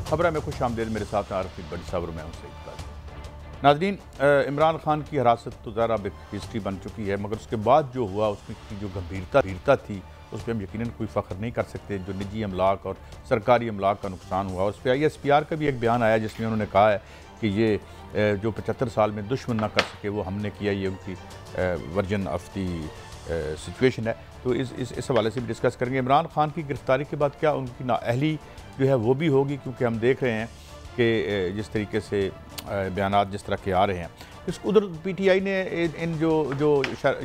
खबर में खुश आमदेद। मेरे साथ आरफी बड़ी साहब और मैं हूं सईद काज़ी। नाज़रीन, इमरान खान की हिरासत तो ज़रा अब एक हिस्ट्री बन चुकी है, मगर उसके बाद जो हुआ उसमें की जो गंभीरता थी उस पर हम यकीनन कोई फ़ख्र नहीं कर सकते। जो निजी अमलाक और सरकारी अमलाक का नुकसान हुआ उस पर ISPR का भी एक बयान आया जिसमें उन्होंने कहा है कि ये जो 75 साल में दुश्मन ना कर सके वो हमने किया, ये उनकी वर्जन ऑफ दी सिचुएशन है। तो इस हवाले से भी डिस्कस करेंगे। इमरान खान की गिरफ्तारी के बाद क्या उनकी नाअहली जो है वो भी होगी, क्योंकि हम देख रहे हैं कि जिस तरीके से बयानात जिस तरह के आ रहे हैं। इस उधर PTI ने इन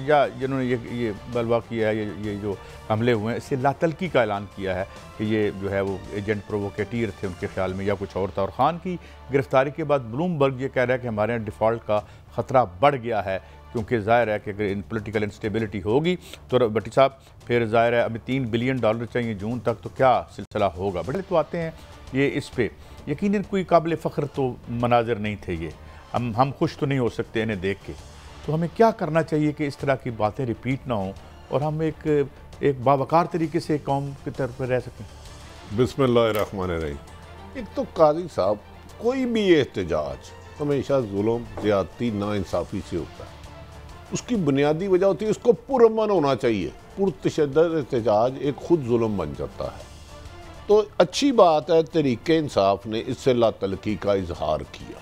या जिन्होंने ये बलवा किया है, ये जो हमले हुए हैं, इससे लातलकी का ऐलान किया है कि ये जो है वो एजेंट प्रोवोकेटिव थे उनके ख्याल में या कुछ और था। और ख़ान की गिरफ्तारी के बाद ब्लूमबर्ग ये कह रहा है कि हमारे यहाँ डिफ़ॉल्ट का ख़तरा बढ़ गया है, क्योंकि ज़ाहिर है कि अगर इन पोलिटिकल इंस्टेबिलिटी होगी तो भट्टी साहब फिर ज़ाहिर है अभी $3 बिलियन चाहिए जून तक, तो क्या सिलसिला होगा। बड़े तो आते हैं ये इस पे यकीनन कोई काबिल फ़ख्र तो मनाजिर नहीं थे ये। हम खुश तो नहीं हो सकते इन्हें देख के। तो हमें क्या करना चाहिए कि इस तरह की बातें रिपीट ना हों और हम एक बावकार तरीके से कौम की तरफ रह सकें। बिस्मिल्लाहिर्रहमानिर्रहीम। एक तो काजी साहब, कोई भी एहतजाज हमेशा जुल्म, ज़्यादती, नाइंसाफ़ी से होता है। उसकी बुनियादी वजह होती है उसको पुरअमन होना चाहिए। पुरतशद्दद एहतजाज एक खुद जुल्म बन जाता है। तो अच्छी बात है तहरीके इंसाफ ने इससे लातलकी का इजहार किया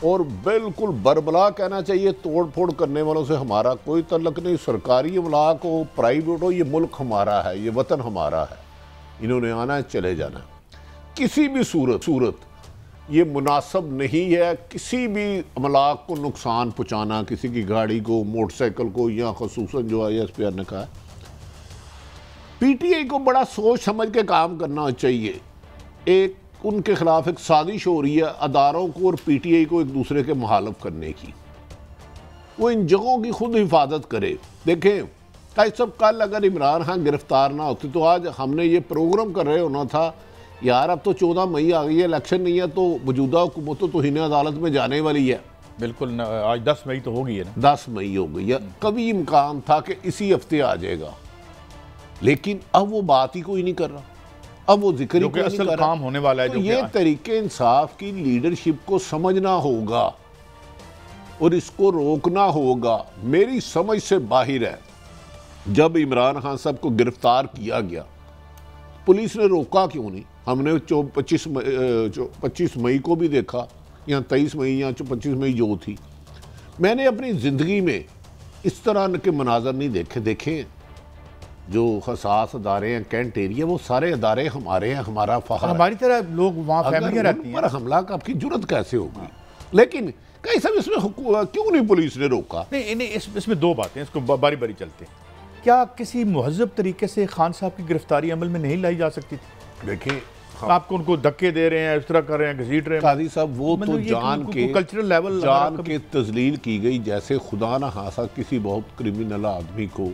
और बिल्कुल बरबला कहना चाहिए तोड़ फोड़ करने वालों से हमारा कोई तल्लक नहीं। सरकारी अमलाक हो, प्राइवेट हो, ये मुल्क हमारा है, ये वतन हमारा है। इन्होंने आना है, चले जाना है। किसी भी सूरत ये मुनासिब नहीं है किसी भी अमलाक को नुकसान पहुँचाना, किसी की गाड़ी को, मोटरसाइकिल को, या ख़ुसूसन जो ISPR ने कहा। PTI को बड़ा सोच समझ के काम करना चाहिए। एक उनके खिलाफ एक साजिश हो रही है अदारों को और PTI को एक दूसरे के मुखालिफ करने की। वो इन जगहों की खुद हिफाजत करे। देखें कई सब, कल अगर इमरान खान गिरफ्तार ना होते तो आज हमने ये प्रोग्राम कर रहे होना था यार, अब तो 14 मई आ गई है, इलेक्शन नहीं है तो मौजूदा हुकूमत तो तौहीन अदालत में जाने वाली है। बिल्कुल, आज 10 मई तो हो गई है ना, 10 मई हो गई है। कभी इम्कान था कि इसी हफ्ते आ जाएगा, लेकिन अब वो बात ही कोई नहीं कर रहा, अब वो जिक्र ही कोई नहीं कर रहा। काम होने वाला है। तो ये तरीके इंसाफ की लीडरशिप को समझना होगा और इसको रोकना होगा। मेरी समझ से बाहर है, जब इमरान खान साहब को गिरफ्तार किया गया पुलिस ने रोका क्यों नहीं। हमने 25 मई को भी देखा, या 23 मई या 25 मई जो थी। मैंने अपनी ज़िंदगी में इस तरह के मनाजर नहीं देखे। जो हसास अदारे हैं, कैंट एरिया, वो सारे अदारे हमारे हैं, हमारा फ़ख्र है। हमारी तरह लोग वहाँ फैमिलियाँ रहती हैं। पर हमला का आपकी जुर्रत कैसे होगी। लेकिन कई सब इसमें क्यों नहीं पुलिस ने रोका। नहीं, इसमें दो बातें, इसको बारी बारी चलते हैं। क्या किसी महज़ब तरीके से खान साहब की गिरफ्तारी अमल में नहीं लाई जा सकती थी? देखिए, आपको उनको धक्के दे रहे हैं, इस तरह कर रहे हैं, घसीट रहे हैं। काजी साहब वो तो जान के कल्चरल लेवल जान के तजलील की गई, जैसे खुदा ना खासा किसी बहुत क्रिमिनल आदमी को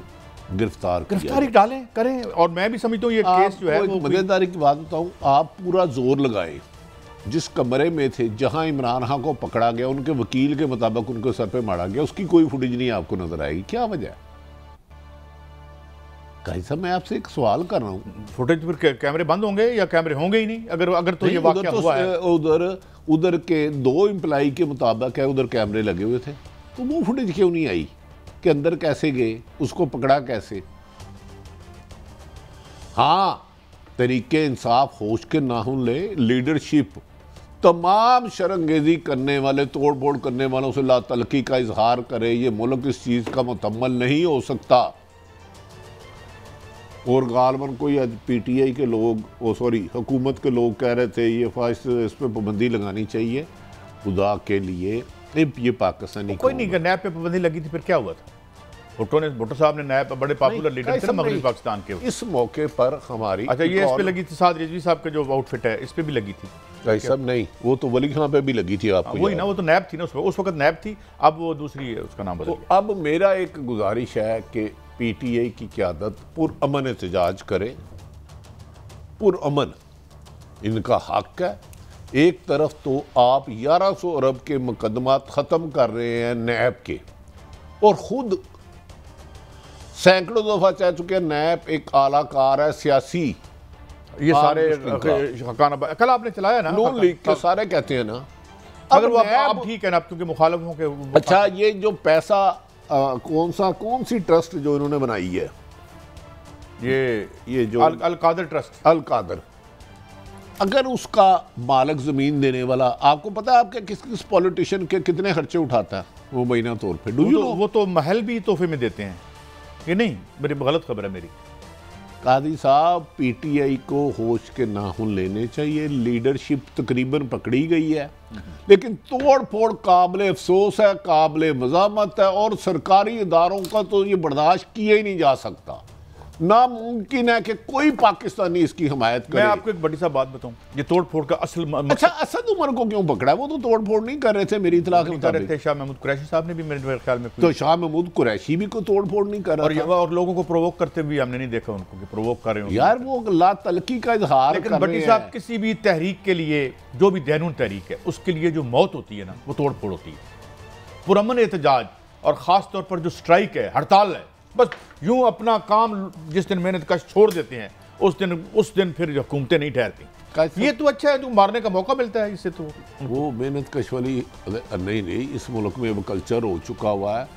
गिरफ्तारी डालें करें। और मैं भी समझता हूँ ये केस जो है वो मजेदारी की बात बताऊँ, आप पूरा जोर लगाए जिस कमरे में थे जहाँ इमरान खान को पकड़ा गया, उनके वकील के मुताबिक उनके सर पे मारा गया, उसकी कोई फुटेज नहीं आपको नजर आएगी। क्या वजह है? साहब मैं आपसे एक सवाल कर रहा हूँ, फुटेज पर कैमरे बंद होंगे या कैमरे होंगे ही नहीं? अगर तो ये वाकया हुआ है। उधर के 2 एम्प्लाई के मुताबिक है, उधर कैमरे लगे हुए थे, तो वो फुटेज क्यों नहीं आई कि अंदर कैसे गए, उसको पकड़ा कैसे? हाँ, तरीके इंसाफ होश के नाखून ले, लीडरशिप तमाम शरंगेजी करने वाले, तोड़ फोड़ करने वालों से लातलकी का इजहार करे। ये मुल्क इस चीज़ का मुतम्मल नहीं हो सकता। और गालबन कोई आज PTI के लोग, हुकूमत के लोग कह रहे थे ये इस पर पाबंदी लगानी चाहिए। खुदा के लिए ये पाकिस्तानी कोई नहीं, नैब पे पाबंदी लगी थी, फिर क्या हुआ था? भुट्टो साहब ने नैब बड़े पॉपुलर लीडर थे मगरबी पाकिस्तान के। इस मौके पर हमारी ये इस पे लगी थी, साद रिजवी साहब का जो आउटफिट है इस पे भी लगी थी। सब नहीं, वो तो वली खां पे भी लगी थी। आपको वही ना, वो तो नैब थी ना उस वक्त नैब थी, अब वो दूसरी है, उसका नाम बदल गया। अब मेरा एक गुजारिश है कि PTI की क़यादत पुरअमन एहतजाज करे। पुरअमन इनका हक है। एक तरफ तो आप 1100 अरब के मुकदमात ख़त्म कर रहे हैं नैब के, और ख़ुद सैकड़ों दफ़ा चाह चुके हैं नैब एक आलाकार है, सियासी ये सारे कल आपने चलाया ना, नून लीग के सारे कहते हैं ना, अगर वो आप ठीक है ना, क्योंकि मुखालिफों के। अच्छा, ये जो पैसा कौन सी ट्रस्ट जो इन्होंने बनाई है, ये जो अल कादर ट्रस्ट, अल कादर, अगर उसका मालिक जमीन देने वाला, आपको पता है आपके किस किस पॉलिटिशियन के कितने खर्चे उठाता है वो महीना तौर पे? वो तो महल भी तोहफे में देते हैं, ये नहीं मेरी गलत खबर है मेरी। कादी साहब, पीटीआई को होश के नाखून लेने चाहिए। लीडरशिप तकरीबन पकड़ी गई है, लेकिन तोड़ फोड़ काबिल अफसोस है, काबिल मज़ामत है, और सरकारी इदारों का तो ये बर्दाश्त किया ही नहीं जा सकता। नामुमकिन है कि कोई पाकिस्तानी इसकी हिमायत करे। मैं आपको एक बड़ी सा बात बताऊं, ये तोड़ फोड़ का असल अच्छा, असद उमर को क्यों पकड़ा है? वो तो तोड़ फोड़ नहीं कर रहे थे मेरी इतला के मुताबिक। शाह महमूद कुरैशी साहब ने भी मेरे ख्याल में, तो शाह महमूद कुरैशी भी कोई तोड़ फोड़ नहीं कर रहा था। और लोगों को प्रोवोक करते भी हमने नहीं देखा उनको कि प्रोवोक कर रहे हो यार, वो ला तलकी का इजहार। लेकिन भट्टी साहब, किसी भी तहरीक के लिए, जो भी दैनून तहरीक है, उसके लिए जो मौत होती है ना, वो तोड़ फोड़ होती है। पुरअमन एहतजाज और ख़ास तौर पर जो स्ट्राइक है, हड़ताल है, बस यूं अपना काम जिस दिन मेहनत कश छोड़ देते हैं उस दिन फिर हुकूमतें नहीं ठहरती। ये तो अच्छा है, तो मारने का मौका मिलता है इससे। तो वो मेहनत कश वाली नहीं, इस मुल्क में अब कल्चर हो चुका हुआ है।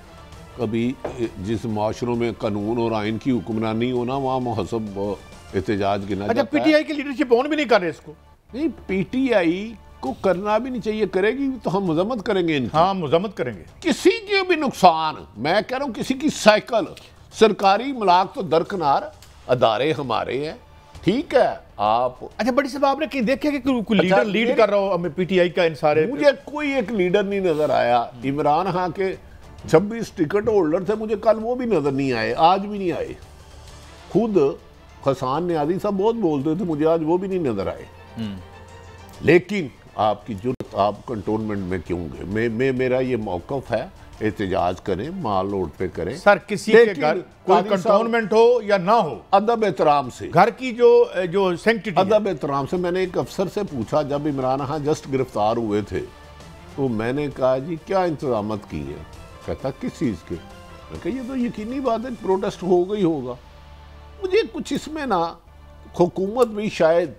कभी जिस माशरों में कानून और आइन की हुक्मरानी हो ना, वहाँ महसब एहतजाज गिना जाता है। अच्छा, पीटीआई की लीडरशिप ऑन भी नहीं कर रहे इसको? नहीं, पीटीआई को करना भी नहीं चाहिए, करेगी तो हम मजम्मत करेंगे इनकी। हाँ, मजम्मत करेंगे। किसी के भी नुकसान, मैं कह रहा हूँ किसी की साइकिल, सरकारी मलाक तो दरकिनार, अदारे हमारे हैं, ठीक है आप। अच्छा, बड़ी साहब, आपने कहीं देखा कि कोई लीडर लीड कर रहा हो हमें पीटीआई का इन सारे? मुझे कोई एक लीडर नहीं नजर आया। इमरान खान के 26 टिकट होल्डर थे, मुझे कल वो भी नजर नहीं आए, आज भी नहीं आए। खुद हसन न्याजी साहब बहुत बोलते थे, मुझे आज वो भी नहीं नजर आए। लेकिन आपकी जुर्रत, आप कंटोनमेंट में क्यों गए? मेरा ये मौकफ है, एहतजाज करें, माल रोड पे करें। सर, किसी के घर कोई कंटोनमेंट हो या ना हो, अदब एहतराम से, घर की जो सैंक्टिटी, अदब एहतराम से। मैंने एक अफसर से पूछा, जब इमरान खान जस्ट गिरफ्तार हुए थे, तो मैंने कहा जी क्या इंतजामत की है? कहता किस चीज़ के? मैं कहा ये तो यकीनी बात है, प्रोटेस्ट हो गई होगा। मुझे कुछ इसमें ना, हुकूमत भी शायद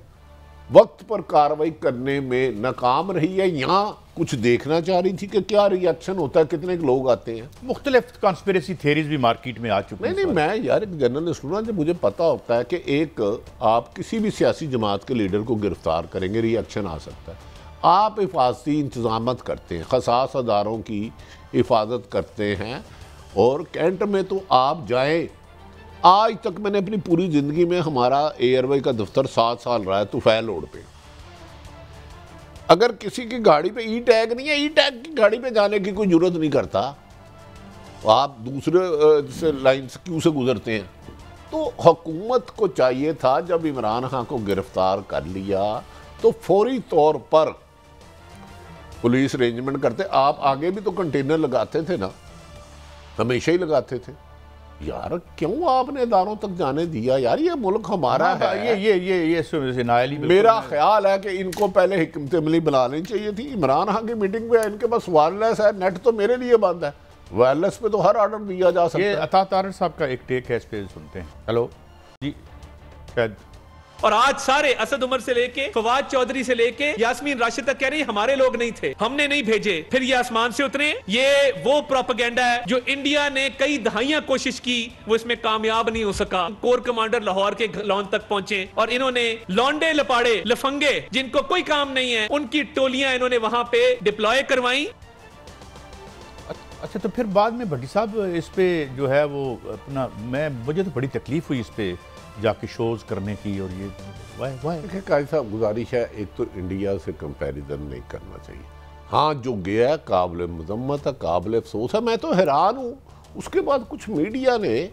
वक्त पर कार्रवाई करने में नाकाम रही है, यहाँ कुछ देखना चाह रही थी कि क्या रिएक्शन होता है, कितने लोग आते हैं। मुख्तलिफ कॉन्स्पिरेसी थियरीज भी मार्केट में आ चुकी हैं। नहीं, मैं यार एक जर्नलिस्ट हूँ ना, जब मुझे पता होता है कि एक आप किसी भी सियासी जमात के लीडर को गिरफ्तार करेंगे, रिएक्शन आ सकता है। आप हिफाजती इंतजामत करते हैं, खसास अदारों की हिफाजत करते हैं, और कैंट में तो आप जाएँ। आज तक मैंने अपनी पूरी ज़िंदगी में, हमारा एयरवे का दफ्तर 7 साल रहा है तुफैल रोड पे, अगर किसी की गाड़ी पे ई टैग नहीं है, ई टैग की गाड़ी पे जाने की कोई जरूरत नहीं करता, आप दूसरे से लाइन से क्यों से गुजरते हैं? तो हुकूमत को चाहिए था, जब इमरान खान को गिरफ्तार कर लिया तो फौरी तौर पर पुलिस अरेंजमेंट करते। आप आगे भी तो कंटेनर लगाते थे ना, हमेशा ही लगाते थे यार, क्यों आपने इदारों तक जाने दिया? यार, ये मुल्क हमारा है। ये नायली। मेरा ख्याल है कि इनको पहले हिकमत अमली बुला लेनी चाहिए थी। इमरान खान की मीटिंग में इनके पास वायरलेस है, नेट तो मेरे लिए बंद है, वायरलेस पे तो हर ऑर्डर दिया जा सकता है। अता तारड़ साहब का एक टेक है, इस पे सुनते हैं। हेलो जी, शायद। और आज सारे असद उमर से लेके फवाद चौधरी से लेके यास्मीन राशिद तक कह रही हमारे लोग नहीं थे, हमने नहीं भेजे, फिर ये आसमान से उतरे। ये वो प्रोपेगेंडा है जो इंडिया ने कई दहाइयां कोशिश की, वो इसमें कामयाब नहीं हो सका। कोर कमांडर लाहौर के लॉन तक पहुंचे और इन्होंने लौंडे लपाड़े लफंगे जिनको कोई काम नहीं है, उनकी टोलियां इन्होंने वहां पे डिप्लॉय करवाई। अच्छा, तो फिर बाद में भट्टी साहब इस पे जो है वो अपना, मुझे तो बड़ी तकलीफ हुई इस पे जाके शोज करने की, और ये वाह काजी साहब, गुजारिश है, एक तो इंडिया से कंपैरिजन नहीं करना चाहिए। हाँ, जो गया है काबिल मजम्मत है, काबिल अफसोस है। मैं तो हैरान हूँ, उसके बाद कुछ मीडिया ने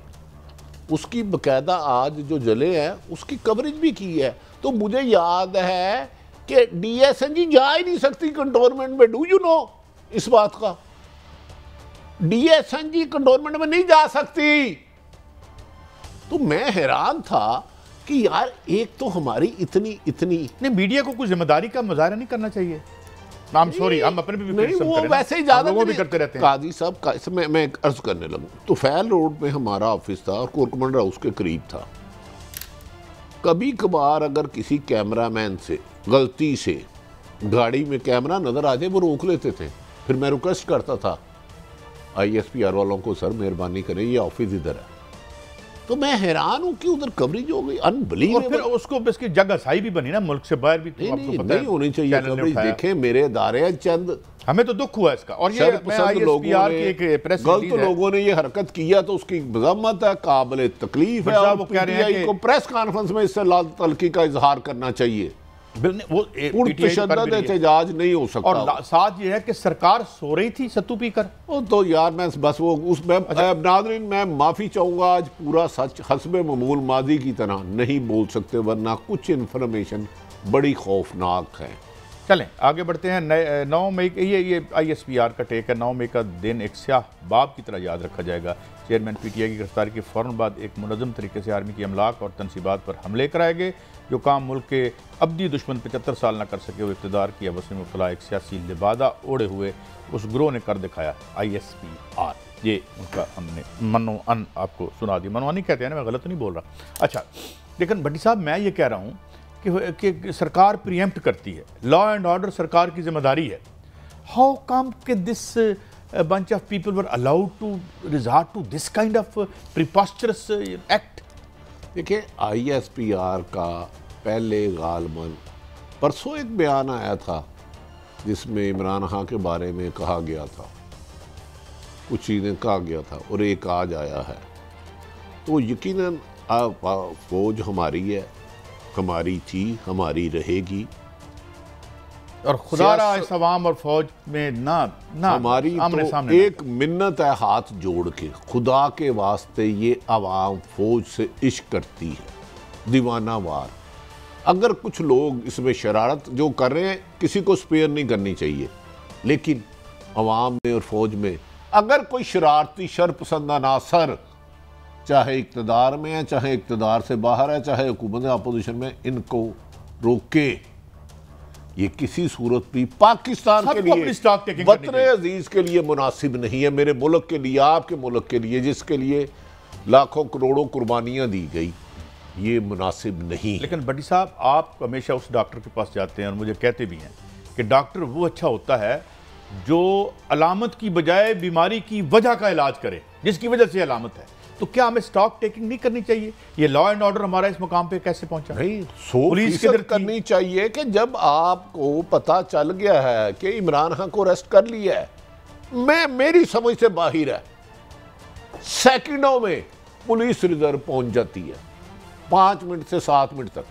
उसकी बकायदा आज जो जले हैं उसकी कवरेज भी की है। तो मुझे याद है कि DSNG जा ही नहीं सकती कंटोनमेंट में। डू यू नो इस बात का? DSNG कंटोनमेंट में नहीं जा सकती। तो मैं हैरान था कि यार, एक तो हमारी इतनी नहीं, मीडिया को कुछ जिम्मेदारी का मुजाहरा नहीं करना चाहिए। I'm sorry, हम अपने भी नहीं, वो वैसे ही ज्यादा भी करते रहते हैं। काजी साहब, मैं अर्ज करने लगूं, तो फैल रोड में हमारा ऑफिस था और कोर कमांडर हाउस के करीब था। कभी कभार अगर किसी कैमरामैन से गलती से गाड़ी में कैमरा नज़र आ जाए वो रोक लेते थे, फिर मैं रिक्वेस्ट करता था ISPR वालों को, सर मेहरबानी करें ये ऑफिस इधर है। तो मैं हैरान हूँ कि उधर कवरेज हो गई अनबिलीवेबल। और फिर उसको इसकी जगह सही भी बनी ना, मुल्क से बाहर भी। नहीं होनी चाहिए कवरेज। देखें मेरे इदारे हैं चंद, हमें तो दुख हुआ इसका। और ये गलत लोगों ने ये हरकत किया तो उसकी मजम्मत है, काबिल तकलीफ है। वो कह रहे हैं कि प्रेस कॉन्फ्रेंस में इससे लाल तलखी का इजहार करना चाहिए। वो पुरतशद्दद एहतजाज नहीं हो सकता। और साथ ये है कि सरकार सो रही थी सत्तू पीकर। तो यार मैं बस वो उसमें नाज़रीन मैं माफ़ी चाहूँगा, आज पूरा सच हस्बे मामूल माजी की तरह नहीं बोल सकते, वरना कुछ इन्फॉर्मेशन बड़ी खौफनाक है। चलें आगे बढ़ते हैं। 9 मई ये ISPR का टेक है। 9 मई का दिन एक स्याह बाब की तरह याद रखा जाएगा। चेयरमैन PTI की गिरफ्तारी के फ़ौरन बाद एक मुनज़्ज़म तरीके से आर्मी की अमलाक और तनसीबात पर हमले कराए गए, जो काम मुल्क के अब्दी दुश्मन 75 साल न कर सके। वो इक़्तिदार की अवस में मुब्तला एक सियासी लिबादा ओढ़े हुए उस ग्रोह ने कर दिखाया ISPR। ये उनका हमने मनो अन आपको सुना दी। मनवानी कहते हैं ना, मैं गलत नहीं बोल रहा। अच्छा, लेकिन भट्टी साहब मैं ये कह रहा हूँ कि सरकार प्रीएम्प्ट करती है, लॉ एंड ऑर्डर सरकार की जिम्मेदारी है। हाउ कम कि this bunch of people were allowed to resort to this kind of preposterous act? देखिए ISPR का पहले गालबन परसों एक बयान आया था जिसमें इमरान खान के बारे में कहा गया था, कुछ चीज़ें कहा गया था, और एक आज आया है। तो यकीनन फौज हमारी है, हमारी थी, हमारी रहेगी। और खुदा रहा इस अवाम और फौज में ना हमारी तो एक मिन्नत है हाथ जोड़ के, खुदा के वास्ते ये अवाम फौज से इश्क करती है दीवाना वार। अगर कुछ लोग इसमें शरारत जो कर रहे हैं, किसी को स्पेयर नहीं करनी चाहिए, लेकिन अवाम में और फौज में अगर कोई शरारती शरपसंद अनासर, चाहे इक़्तिदार में है, चाहे इक़्तिदार से बाहर है, चाहे हुकूमत अपोजिशन में, इनको रोके। ये किसी सूरत भी पाकिस्तान के लिए, वतन अजीज के लिए मुनासिब नहीं है। मेरे मुल्क के लिए, आपके मुल्क के लिए, जिसके लिए लाखों करोड़ों कुर्बानियां दी गई, ये मुनासिब नहीं। लेकिन बड़ी साहब, आप हमेशा उस डॉक्टर के पास जाते हैं और मुझे कहते भी हैं कि डॉक्टर वो अच्छा होता है जो अलामत की बजाय बीमारी की वजह का इलाज करे, जिसकी वजह से अलामत है। तो क्या हमें स्टॉक टेकिंग नहीं करनी चाहिए? ये लॉ एंड ऑर्डर हमारा इस मुकाम पे कैसे पहुंचा? नहीं, 100% करनी चाहिए कि जब आपको पता चल गया है कि इमरान खान को अरेस्ट कर लिया है, मेरी समझ से बाहर है, सेकंडों में पुलिस रिजर्व पहुंच जाती है, 5 मिनट से 7 मिनट तक।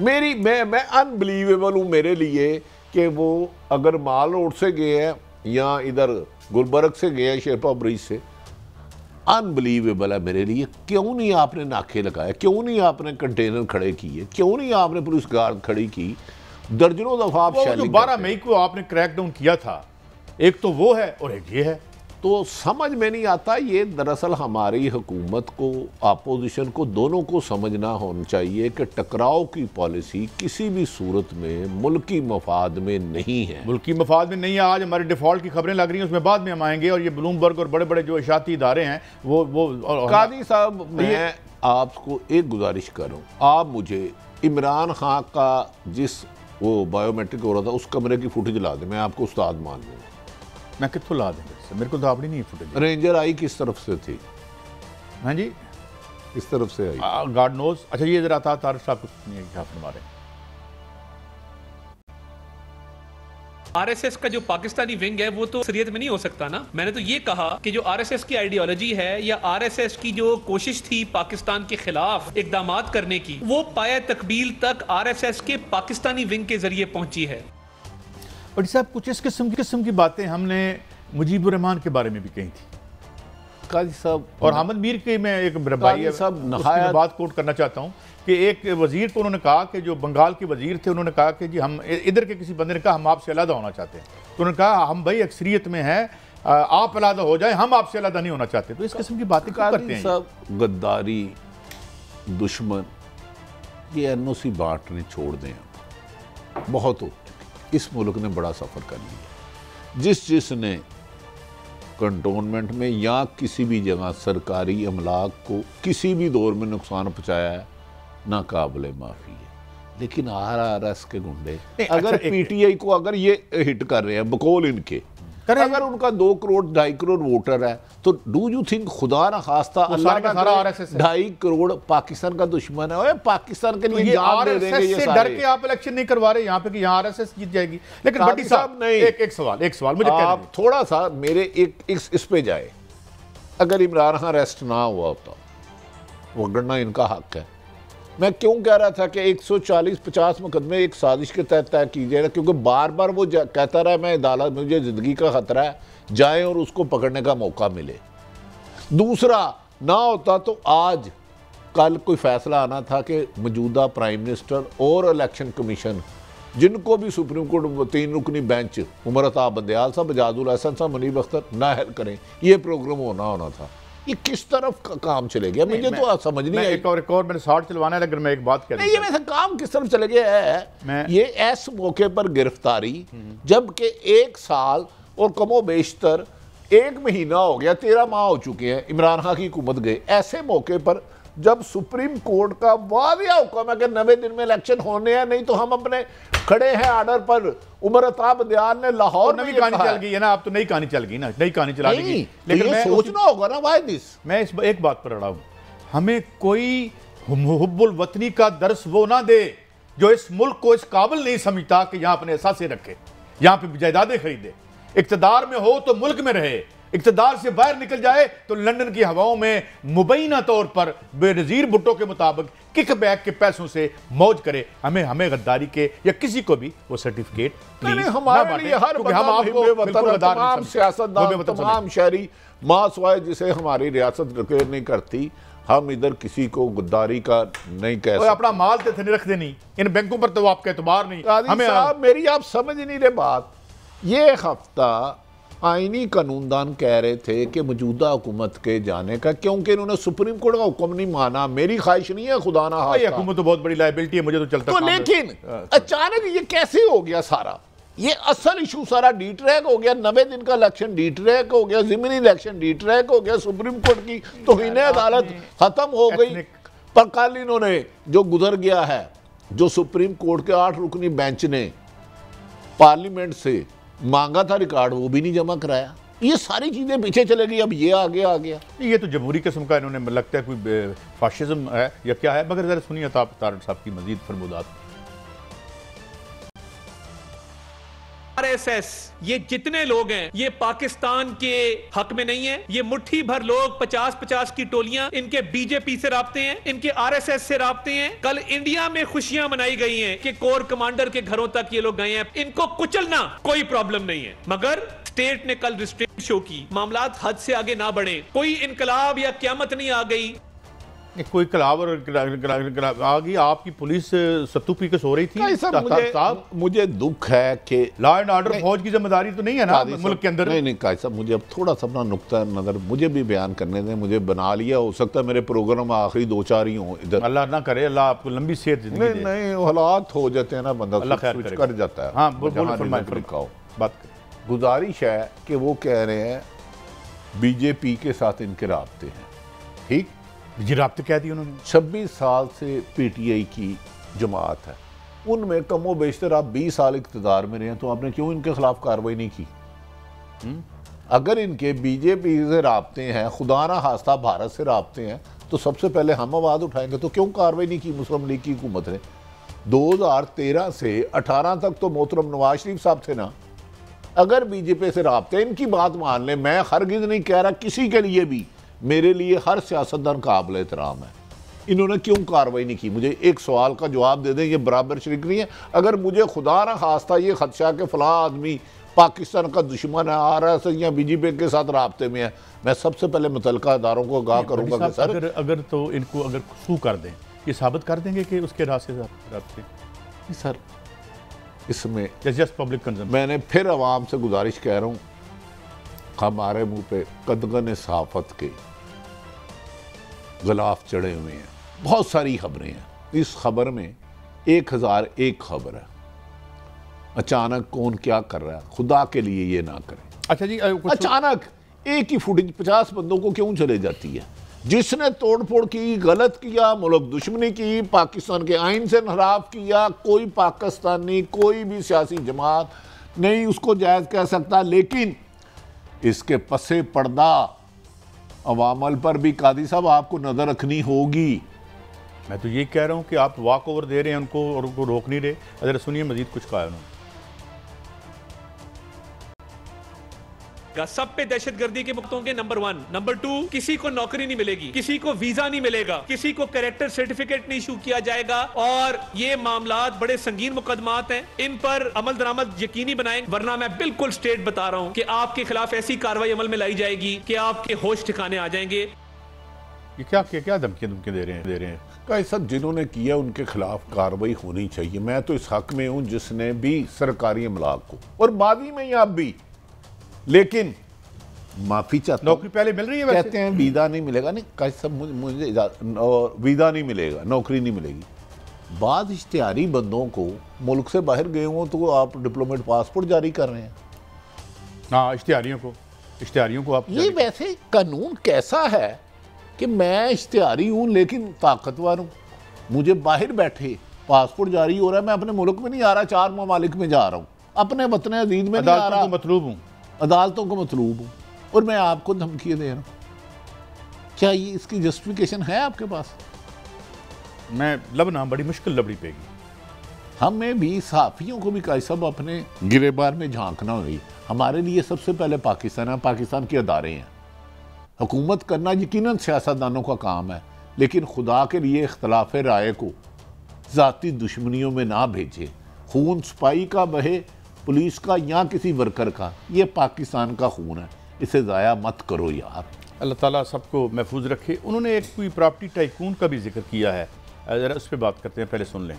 मैं अनबिलीवेबल हूं मेरे लिए कि वो अगर माल रोड से गए हैं या इधर गुलबर्ग से गए हैं, शेरपा ब्रिज से, अनबिलीवेबल है मेरे लिए। क्यों नहीं आपने नाके लगाए, क्यों नहीं आपने कंटेनर खड़े किए, क्यों नहीं आपने पुलिस गार्ड खड़ी की? दर्जनों दफा आप 12 मई को आपने क्रैकडाउन किया था, एक तो वो है और एक ये है। तो समझ में नहीं आता। ये दरअसल हमारी हुकूमत को, अपोजिशन को, दोनों को समझना होना चाहिए कि टकराव की पॉलिसी किसी भी सूरत में मुल्की मफाद में नहीं है। मुल्की मफाद में नहीं है। आज हमारे डिफॉल्ट की खबरें लग रही हैं, उसमें बाद में हम आएंगे। और ये ब्लूमबर्ग और बड़े बड़े जो इशाती इदारे हैं वो कादी साहब, मैं आपको एक गुजारिश करूँ, आप मुझे इमरान खान का जिस वो बायोमेट्रिक हो रहा था उस कमरे की फुटेज ला दें, मैं आपको उस्ताद मान लूँगा। मैं कितों ला देंगे? मेरे को तो आपड़ी नहीं फुटेज। रेंजर आई किस तरफ से थी? हाँ जी, इस तरफ से आई, गॉड नोज। अच्छा, ये जरा था तारिक साहब कुछ नहीं है क्या फरमारे? आरएसएस का जो पाकिस्तानी विंग है वो तो शरीयत में नहीं हो सकता ना। मैंने तो ये कहा कि जो आरएसएस की आइडियोलॉजी है या आरएसएस की जो कोशिश थी पाकिस्तान के खिलाफ इकदामात करने की, वो पाया तकबील तक आरएसएस के पाकिस्तानी विंग के जरिए पहुंची है। बड़ी साहब, कुछ इस किस्म की बातें हमने मुजीबुर रहमान के बारे में भी कही थी काजी साहब, और अहमद मीर के मैं एक भाई साहब बात कोट करना चाहता हूँ कि एक वजीर को उन्होंने कहा कि जो बंगाल के वजीर थे, उन्होंने कहा कि जी हम इधर के किसी बंदे ने कहा हम आपसे अलग होना चाहते हैं, तो उन्होंने कहा हम भाई अक्सरियत में हैं, आप अलग हो जाए, हम आपसे अलग नहीं होना चाहते। तो इस किस्म की बातें करते हैं सब। गद्दारी, दुश्मन, ये NOC बांटने छोड़ दें, बहुत हो। इस मुल्क ने बड़ा सफ़र कर लिया। जिसने कंटोनमेंट में या किसी भी जगह सरकारी अमलाक को किसी भी दौर में नुकसान पहुँचाया है, नाकाबिले माफ़ी है। लेकिन RRS के गुंडे अगर PTI को अगर ये हिट कर रहे हैं बकौल इनके, अगर उनका 2 करोड़ 2.5 करोड़ वोटर है तो डू यू थिंक खुदा ना खास्ता अल्लाह का 2.5 करोड़ पाकिस्तान का दुश्मन है? पाकिस्तान के लिए जान दे देंगे ये सारे। डर के आप इलेक्शन नहीं करवा रहे यहाँ पे कि यहाँ RSS जीत जाएगी। लेकिन भट्टी साहब नहीं, एक सवाल मुझे आप थोड़ा सा मेरे इस पे जाए। अगर इमरान खान अरेस्ट ना हुआ होता, वो गणना इनका हक है। मैं क्यों कह रहा था कि 140-50 मुकदमे एक साजिश के तहत तय की जाए, क्योंकि बार बार वो कहता रहा मैं अदालत, मुझे ज़िंदगी का ख़तरा है, जाए और उसको पकड़ने का मौका मिले। दूसरा, ना होता तो आज कल कोई फैसला आना था कि मौजूदा प्राइम मिनिस्टर और इलेक्शन कमीशन, जिनको भी supreme court 3 रुकनी bench Umar Ata Bandial साहब, एजाजुल हसन साहब, मुनीब अख्तर नाहल करें, ये प्रोग्राम होना था। ये किस तरफ का काम चले गया मुझे तो समझ नहीं आई। एक और मैंने 60 चलवाना है, अगर मैं एक बात कह नहीं, ये वैसे काम किस तरफ चले गया है। ये ऐस मौके पर गिरफ्तारी, जबकि 1 साल और कमो बेशतर 1 महीना हो गया, 13 माह हो चुके हैं इमरान खान की हुकूमत गए। ऐसे मौके पर जब सुप्रीम कोर्ट का वादिया हुक्म है कि 90 दिन में इलेक्शन होने हैं, नहीं तो हम अपने खड़े हैं आर्डर पर। उमर अता बंदयाल ने लाहौर नई कहानी चल गई है ना, अब तो नई कहानी चल गई ना, नई कहानी चला दी। लेकिन मैं सोचना होगा ना, व्हाई दिस। मैं इस एक बात पर अड़ा हूं, हमें कोई हुब्बुल वतनी का दर्स वो ना दे जो इस मुल्क को इस काबिल नहीं समझता कि यहां अपने एहसासे रखे, यहां पे जायदादें खरीदे। इक्तदार में हो तो मुल्क में रहे, इक्तदार से बाहर निकल जाए तो लंदन की हवाओं में मुबैना तौर पर बेनज़ीर भुट्टो के मुताबिक किक बैक के पैसों से मौज करे। हमें गद्दारी के या किसी को भी वो सर्टिफिकेट हमारे लिए हर तमाम सियासतदान, तमाम शहरी मासवाए जिसे हमारी रियासत नहीं करती, हम इधर किसी को गद्दारी का नहीं कह सकते। अपना माल तो नहीं रख देनी इन बैंकों पर, तो आपका एतबार नहीं। हमें मेरी आप समझ नहीं रहे बात। ये हफ्ता आईनी कानूनदान कह रहे थे कि मौजूदा हुकूमत के जाने का, क्योंकि इन्होंने सुप्रीम कोर्ट का हुक्म नहीं माना। मेरी ख्वाहिश नहीं है, खुदा ना खास्ता, हुकूमत तो बहुत बड़ी लायबिलिटी है, मुझे तो चलता तो। लेकिन अचानक ये कैसे हो गया सारा? ये असल इशू सारा डी ट्रैक हो गया। 90 दिन का इलेक्शन डी ट्रैक हो गया, ज़िमनी इलेक्शन डी ट्रैक हो गया, सुप्रीम कोर्ट की तौहीन अदालत खत्म हो गई। पर कल इन्होंने जो गुजर गया है, जो सुप्रीम कोर्ट के 8 रुकनी बेंच ने पार्लियामेंट से मांगा था रिकॉर्ड, वो भी नहीं जमा कराया। ये सारी चीजें पीछे चले गई। अब ये आगे आ गया। ये तो जमहूरी किस्म का इन्होंने, लगता है कोई फाशिज्म है या क्या है। मगर जरा सुनिए तारड़ साहब की मजीद फरमुदात। RSS ये जितने लोग हैं ये पाकिस्तान के हक में नहीं है। ये मुट्ठी भर लोग 50-50 की टोलियां, इनके बीजेपी से राब्ते हैं, इनके RSS से राब्ते हैं। कल इंडिया में खुशियां मनाई गई हैं कि कोर कमांडर के घरों तक ये लोग गए हैं। इनको कुचलना कोई प्रॉब्लम नहीं है, मगर स्टेट ने कल रिस्ट्रेंट शो की, मामलात हद से आगे ना बढ़े। कोई इनकलाब या क्यामत नहीं आ गई, कोई कलाब और आ गई। आपकी पुलिस सत्तू पी के सो रही थी। मुझे दुख है कि लॉ एंड ऑर्डर फौज की जिम्मेदारी तो नहीं है ना मुल्क के अंदर। नहीं काजी साहब, मुझे अब थोड़ा सा अपना नुक्ता नजर मुझे भी बयान करने दें। मुझे बना लिया, हो सकता है मेरे प्रोग्राम आखिरी 2-4 ही हों इधर। अल्लाह ना करे, अल्लाह आपको लंबी सेहत दे। नहीं हालात हो जाते हैं ना, बंदा स्विच कर जाता है। हाँ, बात गुजारिश है कि वो कह रहे हैं बीजेपी के साथ इनके राब्ते हैं। ठीक, जी राब्ते कह दिए उन्होंने। 26 साल से PTI की जमात है, उनमें कमो बेशतर आप 20 साल इक़्तिदार में रहे हैं, तो आपने क्यों इनके खिलाफ कार्रवाई नहीं की? अगर इनके बीजेपी से राब्ते हैं, खुदा ना खास्ता भारत से राब्ते हैं, तो सबसे पहले हम आवाज़ उठाएंगे। तो क्यों कार्रवाई नहीं की मुस्लिम लीग की हुकूमत ने? 2013 से 18 तक तो मोहतरम नवाज शरीफ साहब थे ना। अगर बीजेपी से राब्ते, इनकी बात मान लें, मैं हरगिज़ नहीं कह रहा किसी के लिए भी, मेरे लिए हर सियासतदान काबिल एहतराम है। इन्होंने क्यों कार्रवाई नहीं की? मुझे एक सवाल का जवाब दे दें, ये बराबर शरीक नहीं है। अगर मुझे खुदा ना खास्ता ये खदशा कि फ़लाँ आदमी पाकिस्तान का दुश्मन है, RSS या बीजेपी के साथ राब्ते में है, मैं सबसे पहले मुतल्लिका अदारों को आगाह करूँगा कि सर अगर तो इनको अगर सू कर दें, ये साबित कर देंगे कि उसके रास्ते सर इसमें जस्ट पब्लिक कंजम्पशन। मैंने फिर आवाम से गुजारिश कह रहा हूँ, हमारे मुंह पे कदगन सहाफत के गिलाफ चढ़े हुए हैं। बहुत सारी खबरें हैं, इस खबर में 1001 खबर है। अचानक कौन क्या कर रहा है, खुदा के लिए ये ना करें। अच्छा जी, अचानक एक ही फुटेज 50 बंदों को क्यों चले जाती है? जिसने तोड़फोड़ की, गलत किया, मुल्क दुश्मनी की, पाकिस्तान के आइन से इनहराफ किया, कोई पाकिस्तानी कोई भी सियासी जमात नहीं उसको जायज़ कह सकता। लेकिन इसके पसे पर्दा अवामल पर भी कादी साहब आपको नज़र रखनी होगी। मैं तो ये कह रहा हूँ कि आप वॉक ओवर दे रहे हैं उनको और उनको रोक नहीं रहे। अगर सुनिए मजीद कुछ कहा उन्होंने। सब पे दहशतगर्दी के मुक्त होंगे, नंबर 1। नंबर 2, किसी को नौकरी नहीं मिलेगी, किसी को वीजा नहीं मिलेगा, किसी को कैरेक्टर सर्टिफिकेट नहीं इशू किया जाएगा। और ये मामलात बड़े संगीन मुकदमात हैं, इन पर अमल दरामद यकीनी बनाएंगे, वरना मैं बिल्कुल स्ट्रेट बता रहा हूं कि आपके खिलाफ ऐसी कार्रवाई अमल में लाई जाएगी कि आपके होश ठिकाने आ जाएंगे। ये क्या धमकी दे रहे हैं काजी साहब, जिन्होंने किया उनके खिलाफ कार्रवाई होनी चाहिए। मैं तो इस हक में हूं जिसने भी सरकारी अमलाक को, और मादी में ही आप भी, लेकिन माफी चाहता हूं। नौकरी पहले मिल रही है, कहते हैं वीजा नहीं मिलेगा। नहीं काजी साहब, मुझे वीजा नहीं मिलेगा, नौकरी नहीं मिलेगी। बाद इश्तिहारी बंदों को मुल्क से बाहर गए हों तो आप डिप्लोमेट पासपोर्ट जारी कर रहे हैं। हाँ, इश्तिहारियों को आप ये वैसे कानून कैसा है कि मैं इश्तिहारी हूं लेकिन ताकतवर हूं, मुझे बाहर बैठे पासपोर्ट जारी हो रहा है, मैं अपने मुल्क में नहीं आ रहा, 4 ममालिक में जा रहा हूं, अपने वतन अजीज में नहीं आ रहा, अदालतों को मतलूब हूं, और मैं आपको धमकियां दे रहा हूं। क्या ये इसकी जस्टिफिकेशन है आपके पास? मैं लबना बड़ी मुश्किल लबड़ी पेगी। हमें भी सहाफ़ियों को भी काजी साहब अपने गिरेबार में झांकना होगी। हमारे लिए सबसे पहले पाकिस्तान है, पाकिस्तान के अदारे हैं। हुकूमत करना यकीनन सियासतदानों का काम है, लेकिन खुदा के लिए इख्तलाफ राय को ज़ाती दुश्मनियों में ना भेजें। खून सिपाही का बहे, पुलिस का या किसी वर्कर का, ये पाकिस्तान का खून है, इसे ज़ाया मत करो यार। अल्लाह ताला सबको महफूज रखे। उन्होंने एक कोई प्रॉपर्टी टाइकून का भी जिक्र किया है, ज़रा उस पर बात करते हैं, पहले सुन लें।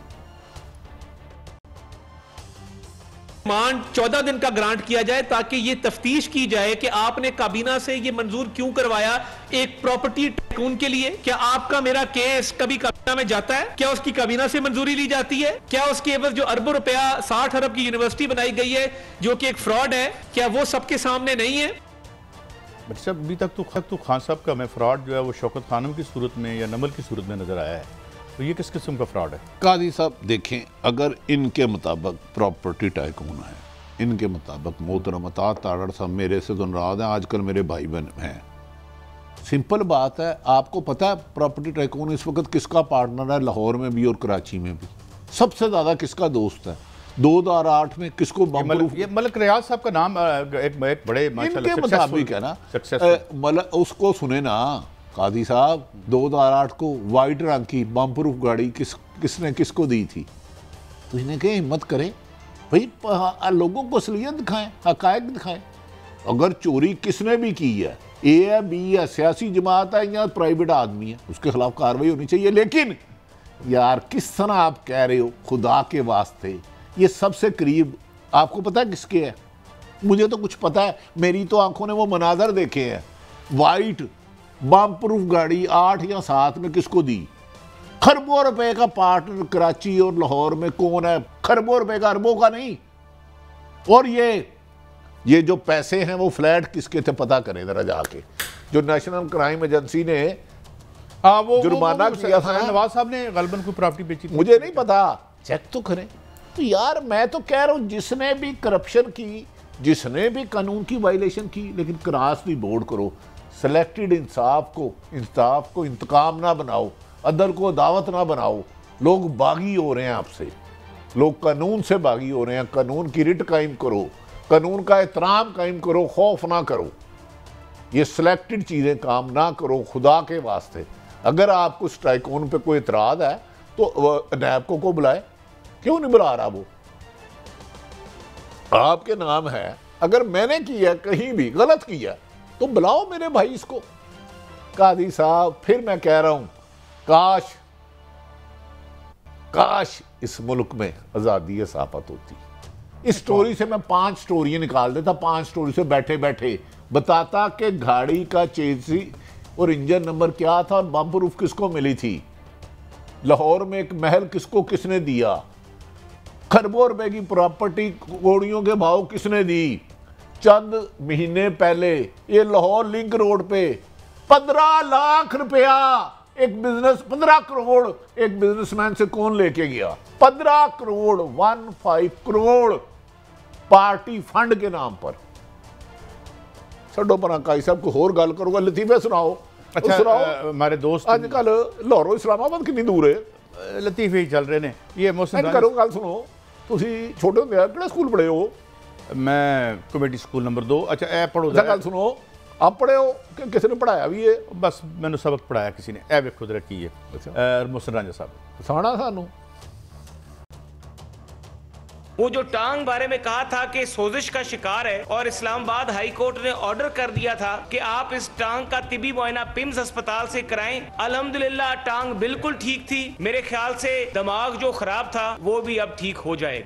डिमांड 14 दिन का ग्रांट किया जाए ताकि ये तफ्तीश की जाए कि आपने काबीना से ये मंजूर क्यों करवाया एक प्रॉपर्टी टाइकून के लिए। क्या आपका मेरा केस कभी काबीना में जाता है? क्या उसकी काबीना से मंजूरी ली जाती है? क्या उसके एवज जो अरबों रुपया 60 अरब की यूनिवर्सिटी बनाई गई है जो कि एक फ्रॉड है, क्या वो सबके सामने नहीं है? बट साहब, अभी तक तो खान साहब का मैं फ्रॉड जो है वो शौकत खानम की सूरत में या नमल की सूरत में नजर आया है, तो ये किस किस्म का फ्रॉड है? कादी साहब देखें, अगर इनके मुताबिक प्रॉपर्टी टाइकून है, इनके मुताबिक मोहतरम अतात तारड़ साहब मेरे से तो नाराज हैं, आजकल मेरे भाई बहन हैं। सिंपल बात है, आपको पता है प्रॉपर्टी टाइकून इस वक्त किसका पार्टनर है? लाहौर में भी और कराची में भी। सबसे ज़्यादा किसका दोस्त है? 2008 में किसको ये मलिक रियाज साहब का नाम एक बड़े इनके मुताबिक है ना। उसको सुने ना कादी साहब, 2008 को वाइट रंग की बम प्रूफ गाड़ी किसने किसको दी थी? तो इन्हें कहे हिम्मत करे भाई, लोगों को असलियत दिखाएं, हकायक दिखाएं। अगर चोरी किसने भी की है, ए है, बी है, सियासी जमात है या प्राइवेट आदमी है, उसके खिलाफ कार्रवाई होनी चाहिए। लेकिन यार किस तरह आप कह रहे हो, खुदा के वास्ते, ये सबसे करीब आपको पता है किसके है? मुझे तो कुछ पता है, मेरी तो आंखों ने वो मनाजर देखे हैं। वाइट बम प्रूफ गाड़ी 8 या 7 में किसको दी? खरबों रुपए का पार्टनर कराची और लाहौर में कौन है? खरबों रुपए का, अरबों का नहीं। और ये जो पैसे हैं वो फ्लैट किसके थे पता करें जरा जाके। जो नेशनल क्राइम एजेंसी ने वो जुर्माना किया था, नवाज साहब ने गलबन को प्रॉपर्टी बेची, मुझे नहीं पता, चेक तो करें। तो यार मैं तो कह रहा हूं, जिसने भी करप्शन की, जिसने भी कानून की वायलेशन की, लेकिन क्रॉस भी बोर्ड करो। सेलेक्टेड इंसाफ को इंतकाम ना बनाओ, अदल को दावत ना बनाओ। लोग बागी हो रहे हैं आपसे, लोग कानून से बागी हो रहे हैं। कानून की रिट कायम करो, कानून का एहतराम कायम करो, खौफ ना करो। ये सिलेक्टेड चीज़ें काम ना करो खुदा के वास्ते। अगर आपको स्ट्राइकोन पे कोई एतराज़ है तो नैब को बुलाए, क्यों नहीं बुला रहा? वो आपके नाम है। अगर मैंने किया कहीं भी गलत किया तो बुलाओ मेरे भाई इसको। कादी साहब फिर मैं कह रहा हूं, काश इस मुल्क में आज़ादी सहाफत होती। इस स्टोरी से मैं 5 स्टोरियां निकाल देता, 5 स्टोरी से बैठे बैठे बताता कि गाड़ी का चेसी और इंजन नंबर क्या था और बम प्रूफ किसको मिली थी, लाहौर में एक महल किसको किसने दिया, खरबों रुपए की प्रॉपर्टी कोड़ियों के भाव किसने दी। चंद महीने पहले ये लाहौर लिंक रोड पे 15 लाख रुपया एक बिजनेस, 15 करोड़ एक बिजनेसमैन से कौन लेके गया? 15 करोड़, 15 करोड़ पार्टी फंड के नाम पर। छो पर काई साहब को होर गल करूंगा, लतीफे सुनाओ। अच्छा, सुनाओ। हमारे दोस्त आजकल लाहौरों इस्लामाबाद कितनी दूर है, लतीफे ही चल रहे ने। ये मोहसिन करो गल सुनो, तुसी छोटे होंदे किहड़ा स्कूल पढ़े हो? मैं कमेटी स्कूल नंबर 2। अच्छा ए पढ़ो गल सुनो, आप पढ़े हो कि किसी ने पढ़ाया भी है? बस मैंने सबक पढ़ाया किसी ने। ए वेखो जरा की है मोहसिन रांझा साहब साना सानू। वो जो टांग बारे में कहा था कि सोजिश का शिकार है और इस्लामाबाद हाई कोर्ट ने ऑर्डर कर दिया था कि आप इस टांग का तिबी मुआयना पिम्स अस्पताल से कराएं। अल्हम्दुलिल्लाह टांग बिल्कुल ठीक थी। मेरे ख्याल से दिमाग जो खराब था वो भी अब ठीक हो जाए।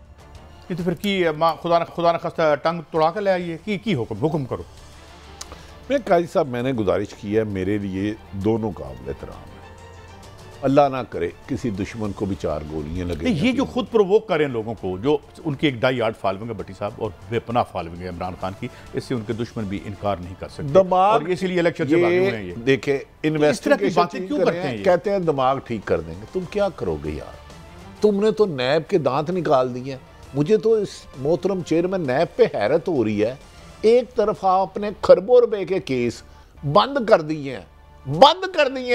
तो फिर की खुदा न खास्ता टांग तोड़ा कर ले आइए की हुक्म करो। मैं काजी साहब मैंने गुजारिश की है, मेरे लिए दोनों काबिल एहतराम है। अल्लाह ना करे किसी दुश्मन को भी 4 गोलियां लगे। ये जो खुद प्रोवोक करें लोगों को, जो उनकी एक डाई आर्ट फॉलोइंग है भट्टी साहब और बेपनाह फॉलोइंग है इमरान खान की, इससे उनके दुश्मन भी इनकार नहीं कर सकते। दिमाग, और इसीलिए इलेक्शन से भागे हुए हैं ये। देखे इन्वेस्टिगेशन बातें क्यों करते हैं? कहते हैं दिमाग ठीक कर देंगे। तुम क्या करोगे यार? तुमने तो नैब के दांत निकाल दिए। मुझे तो इस मोहतरम चेयरमैन नैब पे हैरत हो रही है। एक तरफ आपने खरबों रुपए के केस बंद कर दिए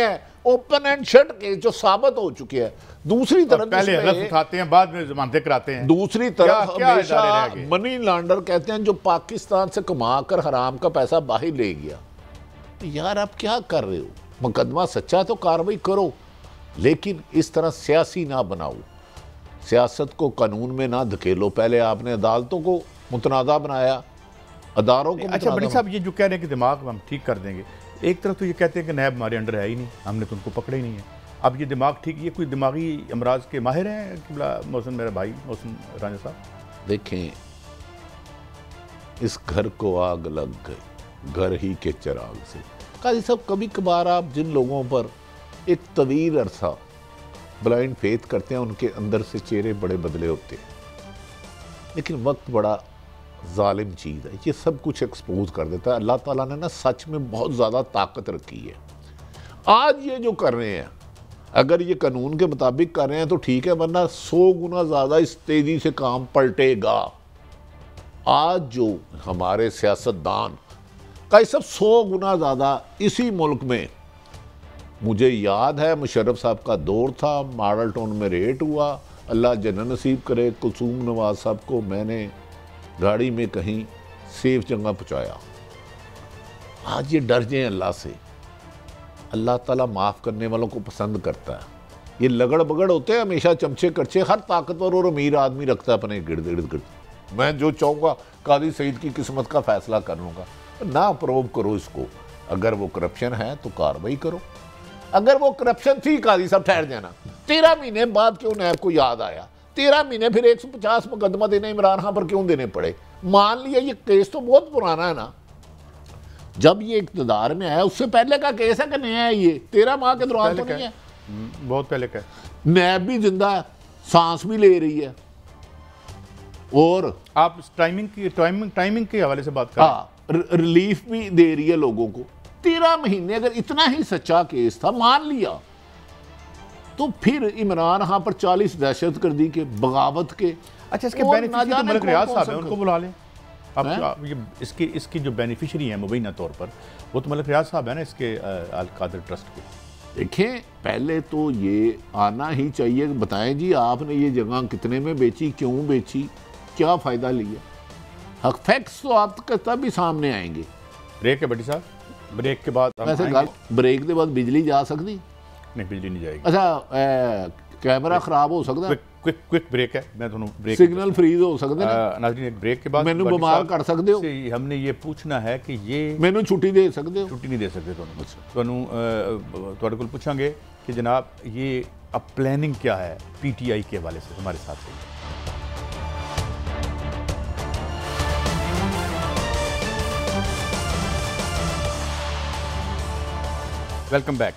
हैं, ओपन एंड शट केस जो साबित हो चुके हैं। दूसरी तरफ पहले हलफ उठाते हैं, बाद में जमानतें कराते हैं। दूसरी तरफ हमेशा मनी लॉन्डर कहते हैं जो पाकिस्तान से कमा कर हराम का पैसा बाहर ले गया। यार आप क्या कर रहे हो? मुकदमा सच्चा तो कार्रवाई करो, लेकिन इस तरह सियासी ना बनाओ। सियासत को कानून में ना धकेलो। पहले आपने अदालतों को मुतनाज़ा बनाया, अदारों को। अच्छा बड़ी साहब, ये जो कह रहे हैं कि दिमाग हम ठीक कर देंगे, एक तरफ तो ये कहते हैं कि नैब हमारे अंडर है ही नहीं, हमने तो उनको पकड़े ही नहीं है। अब ये दिमाग ठीक, ये कोई दिमागी अमराज के माहिर हैं किबला मोहसिन, मेरा भाई मोहसिन रांझा साहब? देखें, इस घर को आग लग गई घर ही के चिराग से। काजी साहब, कभी कभार आप जिन लोगों पर एक तवील अरसा ब्लाइंड फेथ करते हैं, उनके अंदर से चेहरे बड़े बदले होते हैं, लेकिन वक्त बड़ा जालिम चीज़ है। ये सब कुछ एक्सपोज कर देता है। अल्लाह ताला ने ना सच में बहुत ज़्यादा ताकत रखी है। आज ये जो कर रहे हैं, अगर ये कानून के मुताबिक कर रहे हैं तो ठीक है, वरना 100 गुना ज़्यादा इस तेज़ी से काम पलटेगा। आज जो हमारे सियासतदान का सब 100 गुना ज़्यादा इसी मुल्क में, मुझे याद है मुशर्रफ साहब का दौर था, मॉडल टाउन में रेट हुआ, अल्लाह जन्नत नसीब करे, कुलसूम नवाज साहब को मैंने गाड़ी में कहीं सेफ जगह पहुँचाया। आज ये डर जाए अल्लाह से। अल्लाह ताला माफ़ करने वालों को पसंद करता है। ये लगड़ बगड़ होते हैं हमेशा, चमचे करचे हर ताकतवर और अमीर आदमी रखता है अपने गिर्द गिर्द। मैं जो चाहूँगा कादी सईद की किस्मत का फैसला कर लूँगा। ना अप्रूव करो इसको। अगर वो करप्शन है तो कार्रवाई करो। अगर वो करप्शन थी, कादी साहब ठहर जाना। 13 महीने बाद क्यों नैब को याद आया? 13 महीने फिर 150 मुकदमा देने इमरान खान पर क्यों देने पड़े? मान लिया ये केस तो बहुत पुराना है ना, जब ये इक़्तिदार में आया उससे पहले का केस है कि नया है? ये 13 माह के दौरान तो नहीं है, बहुत पहले का। नैब भी जिंदा है, सांस भी ले रही है। और आप टाइमिंग के हवाले से बात कर, हाँ, रिलीफ भी दे रही है लोगों को। 13 महीने अगर इतना ही सच्चा केस था, मान लिया, तो फिर इमरान खान पर 40 दहशतगर्दी के, बगावत के। अच्छा, इसके बेनिफिशियरी तो मलिक रियाज साहब हैं, उनको बुला लें आप। ये इसकी जो बेनिफिशियरी हैं मुबैना तौर पर, वो तो मलिक रियाज साहब है ना, इसके अल कादिर ट्रस्ट के। देखें, पहले तो ये आना ही चाहिए, बताएं जी आपने ये जगह कितने में बेची, क्यों बेची, क्या फ़ायदा लिया। हक फैक्ट्स तो आप तब भी सामने आएंगे। ब्रेक है बड़ी साहब, ब्रेक के बाद वैसे ब्रेक के बाद बिजली जा सकती? नहीं, बिजली नहीं जाएगी। अच्छा, कैमरा खराब हो सकता है? क्विक ब्रेक है, मैं दोनों ब्रेक, सिग्नल फ्रीज हो सकते हैं। नाज़रीन, एक ब्रेक के बाद मैनू बीमार कर सकते हो। हमने ये पूछना है कि ये मैनू छुट्टी दे सकते हो? छुट्टी नहीं दे सकते तुहाडे कोल पूछांगे कि जनाब ये अब प्लानिंग क्या है PTI के हवाले से। हमारे साथ है वेलकम बैक।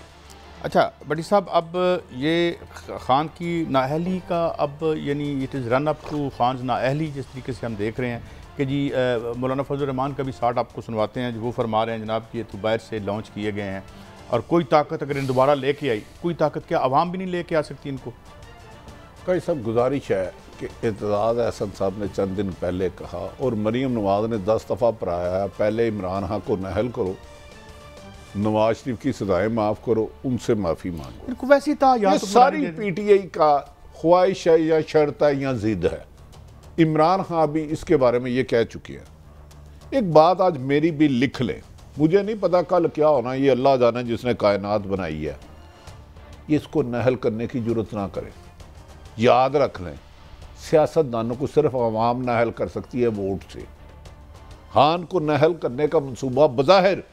अच्छा बड़ी साहब, अब ये ख़ान की नाअहली का, अब यानी it is run up to खान नाअहली, जिस तरीके से हम देख रहे हैं कि जी मौलाना फजल रहमान का भी शार्ट आपको सुनवाते हैं, जो वो फरमा रहे हैं जनाब कि ये तो बाहर से लॉन्च किए गए हैं और कोई ताकत अगर इन दोबारा लेके आई, कोई ताकत क्या आवाम भी नहीं लेके आ सकती इनको? कई सब गुजारिश है कि एतजाज़ अहसन साहब ने चंद दिन पहले कहा और मरीम नवाज ने 10 दफ़ा पढ़ाया, पहले इमरान खान को नहल करो, नवाज शरीफ की सजाएं माफ़ करो, उनसे माफ़ी मांगो। इनको वैसी था ये सारी PTI का ख्वाहिश है या शर्त है या जिद है। इमरान खान भी इसके बारे में ये कह चुके हैं। एक बात आज मेरी भी लिख लें, मुझे नहीं पता कल क्या होना, ये अल्लाह जाने जिसने कायनात बनाई है। ये इसको नहल करने की जरूरत ना करें। याद रख लें, सियासतदानों को सिर्फ आवाम नहल कर सकती है वोट से। खान को नहल करने का मंसूबा बज़ाहिर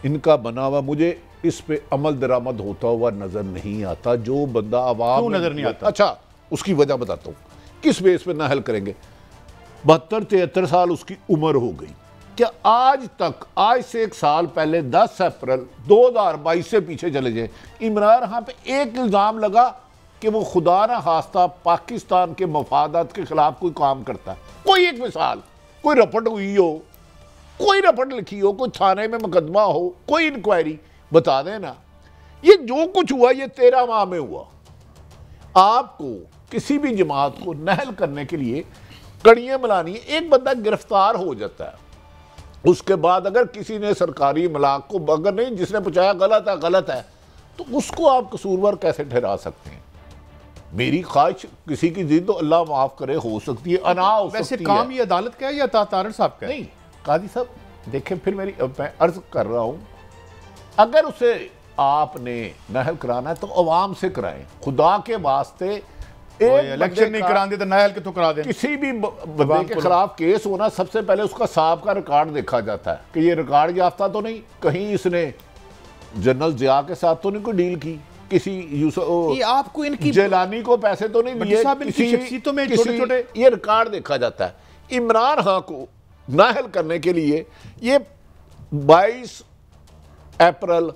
इनका बना हुआ, मुझे इस पे अमल दरामद होता हुआ नजर नहीं आता। जो बंदा आवाम नजर नहीं आता? अच्छा, उसकी वजह बताता हूँ किस बेस पे नहल करेंगे। 72-73 साल उसकी उम्र हो गई। क्या आज तक, आज से 1 साल पहले 10 अप्रैल 2022 से पीछे चले जाए, इमरान खान पे एक इल्ज़ाम लगा कि वो खुदा ना खास्ता पाकिस्तान के मफादात के खिलाफ कोई काम करता है? कोई एक मिसाल, कोई रपट हुई हो, कोई रपट लिखी हो, कोई थाने में मुकदमा हो, कोई इंक्वायरी बता देना। ये जो कुछ हुआ ये 13 माह में हुआ। आपको किसी भी जमात को नहल करने के लिए कड़ियां मिलानी है। एक बंदा गिरफ्तार हो जाता है, उसके बाद अगर किसी ने सरकारी इमलाक को, अगर नहीं जिसने पूछाया गलत है, तो उसको आप कसूरवार कैसे ठहरा सकते हैं? मेरी ख्वाहिश किसी की जिद तो अल्लाह माफ करे हो सकती है, अना हो सकती है। वैसे काम ये अदालत का है या तारड़ साहब का है? नहीं, काजी साहब देखें, फिर मैं अर्ज कर रहा हूं, अगर उसे आपने नहल कराना है तो अवाम से कराएं, खुदा के वास्ते। इलेक्शन नहीं कराते तो नहल के तो करा दें। किसी भी बंदे के खिलाफ केस होना, सबसे पहले उसका साहब का रिकॉर्ड देखा जाता है कि ये रिकॉर्ड याफ्ता तो नहीं, कहीं इसने जनरल जिया के साथ तो नहीं कोई डील की, किसी आपको इनकी जेलानी को पैसे तो नहीं दिए, छोटे-छोटे ये रिकॉर्ड देखा जाता है। इमरान खान को नाहल करने के लिए ये 22 अप्रैल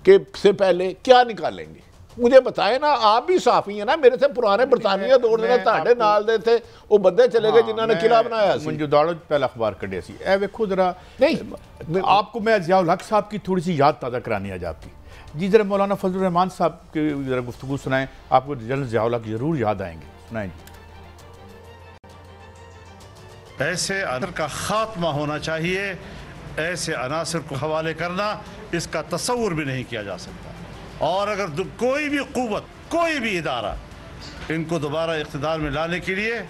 के से पहले क्या निकालेंगे? मुझे बताएं ना, आप भी साफी है ना, मेरे से पुराने बरतानिया दौड़ देना ताड़े नाल दे थे, वो बंदे चले गए जिन्होंने किला बनाया सी। मुझे दौड़ो पहला अखबार कढ़े सी। ए देखो जरा, नहीं आपको मैं ज़ियाउल हक साहब की थोड़ी सी याद ताज़ा करानी है आपकी। जी जरा मौलाना फजल रहमान साहब की जरा गुफ्तगू सुनाएं, आपको जनरल ज़ियाउल हक जरूर याद आएंगे, सुनाएं जी। ऐसे अनासर का खात्मा होना चाहिए, ऐसे अनासर को हवाले करना इसका तस्वुर भी नहीं किया जा सकता। और अगर कोई भी कुव्वत, कोई भी इदारा इनको दोबारा इख्तिदार में लाने के लिए